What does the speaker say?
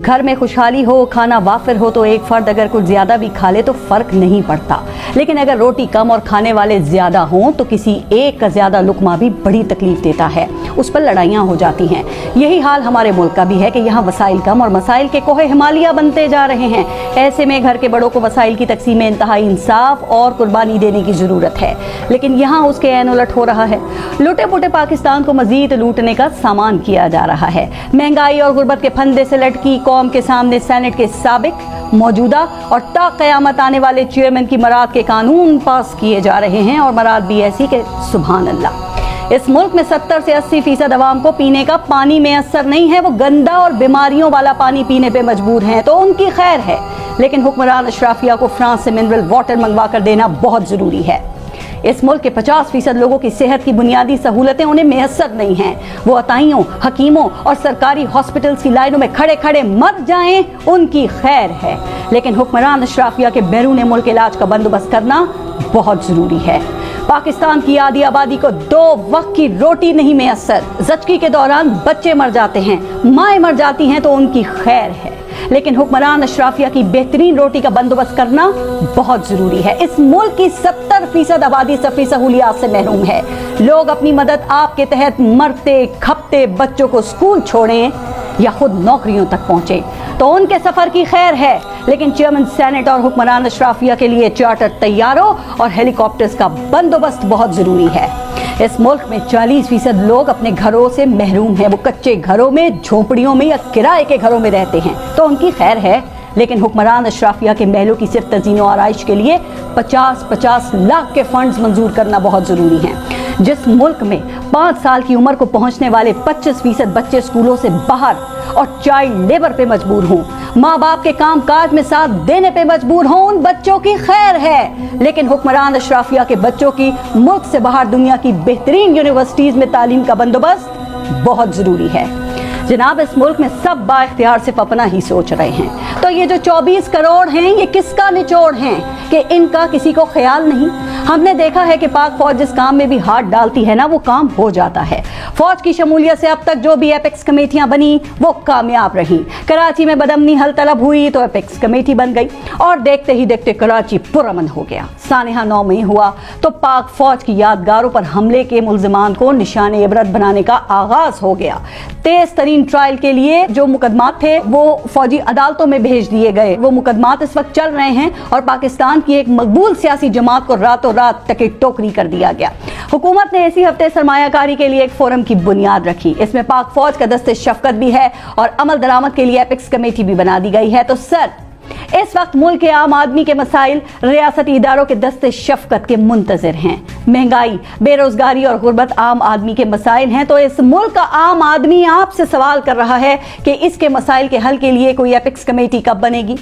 گھر میں خوشحالی ہو، کھانا وافر ہو تو ایک فرد اگر کچھ زیادہ بھی کھا لے تو فرق نہیں پڑتا، لیکن اگر روٹی کم اور کھانے والے زیادہ ہوں تو کسی ایک کا زیادہ لقمہ بھی بڑی تکلیف دیتا ہے، اس پر لڑائیاں ہو جاتی ہیں۔ یہی حال ہمارے ملک کا بھی ہے کہ یہاں وسائل کم اور مسائل کے کوہ ہمالیہ بنتے جا رہے ہیں۔ ایسے میں گھر کے بڑوں کو وسائل کی تقسیم میں انتہائی انصاف اور قربانی دینے کی ضرورت ہے، لیکن یہاں اس کے عین الٹ ہو رہا ہے۔ لوٹے پوٹے پاکستان کو مزید لوٹنے کا سامان کیا جا رہا ہے۔ مہنگائی اور غربت کے پھندے سے لٹکی قوم کے سامنے سینٹ کے سابق، موجودہ اور تا قیامت آنے والے چیئرمین کی مراد کے قانون پاس کیے جا رہے ہیں، اور مراد بھی ایسی کہ سبحان اللہ۔ اس ملک میں 70 سے 80% عوام کو پینے کا پانی میسر نہیں ہے، وہ گندا اور بیماریوں والا پانی پینے پہ مجبور ہیں، تو ان کی خیر ہے، لیکن حکمران اشرافیہ کو فرانس سے منرل واٹر منگوا کر دینا بہت ضروری ہے۔ اس ملک کے 50% لوگوں کی صحت کی بنیادی سہولتیں انہیں میسر نہیں ہیں، وہ عطائیوں، حکیموں اور سرکاری ہاسپٹلز کی لائنوں میں کھڑے کھڑے مر جائیں، ان کی خیر ہے، لیکن حکمران اشرافیہ کے بیرون ملک علاج کا بندوبست کرنا بہت ضروری ہے۔ پاکستان کی آدھی آبادی کو 2 وقت کی روٹی نہیں میسر، زچگی کے دوران بچے مر جاتے ہیں، مائیں مر جاتی ہیں، تو ان کی خیر ہے، لیکن حکمران اشرافیہ کی بہترین روٹی کا بندوبست کرنا بہت ضروری ہے۔ اس ملک کی 70% آبادی صفی سہولیات سے محروم ہے۔ لوگ اپنی مدد آپ کے تحت مرتے کھپتے بچوں کو اسکول چھوڑیں یا خود نوکریوں تک پہنچے تو ان کے سفر کی خیر ہے، لیکن چیئرمین سینٹ اور حکمران اشرافیہ کے لیے چارٹر طیاروں اور ہیلی کاپٹرز کا بندوبست بہت ضروری ہے۔ اس ملک میں 40% لوگ اپنے گھروں سے محروم ہیں، وہ کچے گھروں میں، جھونپڑیوں میں یا کرائے کے گھروں میں رہتے ہیں، تو ان کی خیر ہے، لیکن حکمران اشرافیہ کے محلوں کی صرف تزئین و آرائش کے لیے 50 لاکھ کے فنڈز منظور کرنا بہت ضروری ہیں۔ جس ملک میں 5 سال کی عمر کو پہنچنے والے 25% بچے اسکولوں سے باہر اور چائلڈ لیبر پہ مجبور ہوں، ماں باپ کے کام کاج میں ساتھ دینے پہ مجبور ہوں، ان بچوں کی خیر ہے، لیکن حکمران اشرافیہ کے بچوں کی ملک سے باہر دنیا کی بہترین یونیورسٹیز میں تعلیم کا بندوبست بہت ضروری ہے۔ جناب، اس ملک میں سب با اختیار صرف اپنا ہی سوچ رہے ہیں، تو یہ جو 24 کروڑ ہیں یہ کس کا نچوڑ ہیں کہ ان کا کسی کو خیال نہیں؟ ہم نے دیکھا ہے کہ پاک فوج جس کام میں بھی ہاتھ ڈالتی ہے نا، وہ کام ہو جاتا ہے۔ فوج کی شمولیت سے اب تک جو بھی ایپیکس کمیٹیاں بنی وہ کامیاب رہیں۔ کراچی میں بدامنی حل طلب ہوئی تو ایپیکس کمیٹی بن گئی، اور دیکھتے ہی دیکھتے کراچی پرامن ہو گیا۔ سانحہ 9 میں ہوا تو پاک فوج کی یادگاروں پر حملے کے ملزمان کو نشان عبرت بنانے کا آغاز ہو گیا۔ تیز ترین ٹرائل کے لیے جو مقدمات تھے وہ فوجی عدالتوں میں بھیج دیے گئے، وہ مقدمات اس وقت چل رہے ہیں، اور پاکستان کی ایک مقبول سیاسی جماعت کو راتوں رات ٹکٹ ٹوکری کر دیا گیا۔ حکومت نے اسی ہفتے سرمایہ کاری کے لیے ایک فورم کی بنیاد رکھی، اس میں پاک فوج کا دست شفقت بھی ہے اور عمل درآمد کے لیے ایپیکس کمیٹی بھی بنا دی گئی ہے۔ تو سر، اس وقت ملک کے عام آدمی کے مسائل ریاستی اداروں کے دست شفقت کے منتظر ہیں۔ مہنگائی، بے روزگاری اور غربت عام آدمی کے مسائل ہیں، تو اس ملک کا عام آدمی آپ سے سوال کر رہا ہے کہ اس کے مسائل کے حل کے لیے کوئی ایپیکس کمیٹی کب بنے گی؟